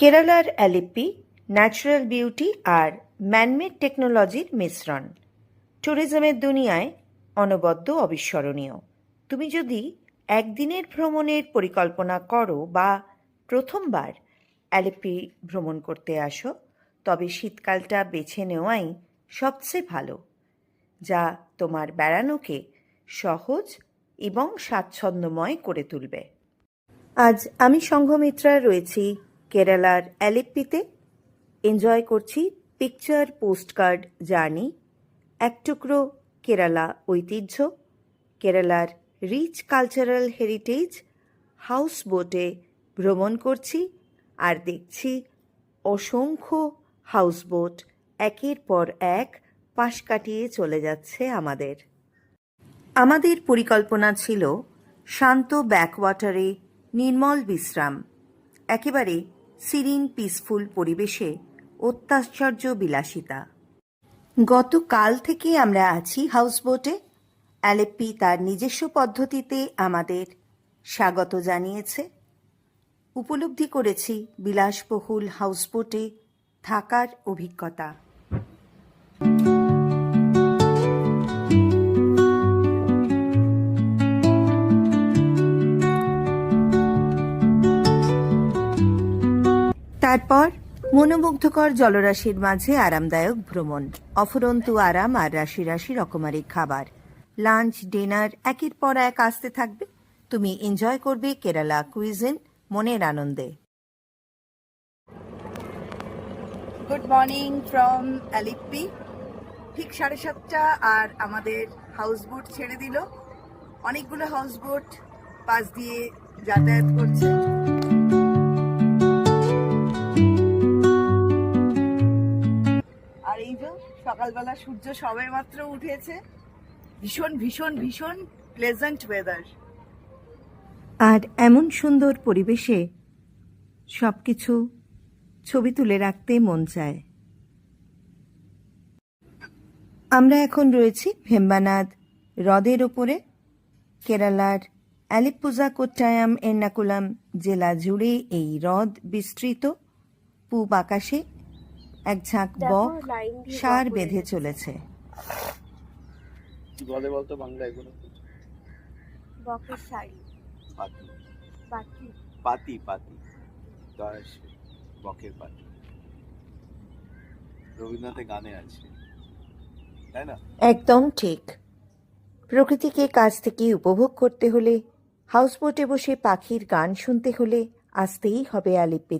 কেরালার অ্যালিপ্পি natural beauty আর man-made টেকনোলজির মিশ্রণ। ট্যুরিজমের দুনিয়ায় অনবদ্য অবিস্মরণীয়। তুমি যদি একদিনের ভ্রমণের পরিকল্পনা করো বা প্রথমবার অ্যালিপ্পি ভ্রমণ করতে আসো, তবে শীতকালটা বেছে নেওয়াই সবচেয়ে ভালো, যা তোমার বেড়ানোকে সহজ এবং স্বাচ্ছন্দ্যময় করে তুলবে। আজ আমি সংঘমিত্রা রয়েছি কেরালার অ্যালিপ্পিতে। এনজয় করছি পিকচার পোস্টকার্ড জার্নি, এক টুকরো কেরালা ঐতিহ্য, কেরালার রিচ কালচারাল হেরিটেজ। হাউস বোটে ভ্রমণ করছি আর দেখছি অসংখ্য হাউসবোট একের পর এক পাশ কাটিয়ে চলে যাচ্ছে আমাদের পরিকল্পনা ছিল শান্ত ব্যাকওয়াটারে নির্মল বিশ্রাম, একেবারে সিরিন পিসফুল পরিবেশে অত্যাশ্চর্য বিলাসিতা। গতকাল থেকে আমরা আছি হাউসবোটে। অ্যালিপ্পি তার নিজস্ব পদ্ধতিতে আমাদের স্বাগত জানিয়েছে। উপলব্ধি করেছি বিলাসবহুল হাউসবোটে থাকার অভিজ্ঞতা। তারপর মনোমুগ্ধকর জলরাশির মাঝে আরামদায়ক ভ্রমণ, অফুরন্ত আরাম আর রাশি রাশি রকমারি খাবার। লাঞ্চ ডিনার একের পর এক আসতে থাকবে। তুমি এনজয় করবে কেরালা কুইজিন মনের আনন্দে। Good morning from Alleppey. ঠিক 7:30 আর আমাদের হাউসবোট ছেড়ে দিল। অনেকগুলো হাউসবোট পাশ দিয়ে যাতায়াত করছে। আর এই যে সকালবেলা সূর্য সবে মাত্র উঠেছে। ভীষণ ভীষণ ভীষণ প্লেজেন্ট ওয়েদার। আর এমন সুন্দর পরিবেশে সবকিছু ছবি তুলে রাখতে মন চায়। আমরা এখন রয়েছি ভেম্বানাদ হ্রদের ওপরে। কেরালার অ্যালিপ্পুজা কোট্টায়াম এর্নাকুলাম জেলা জুড়ে এই হ্রদ বিস্তৃত। পূব আকাশে এক ঝাঁক বক সার বেঁধে চলেছে। বলে বলতো বাংলা এগুলো বকের শাড়ি, পাতি বাটি, পাতি পাতি দশ বকের পাতি রবীন্দ্রনাথের গানে আছে, তাই না? একদম ঠিক। প্রকৃতিকে কাছ থেকে উপভোগ করতে হলে, হাউসবোটে বসে পাখির গান শুনতে হলে আসতেই হবে অ্যালিপ্পি।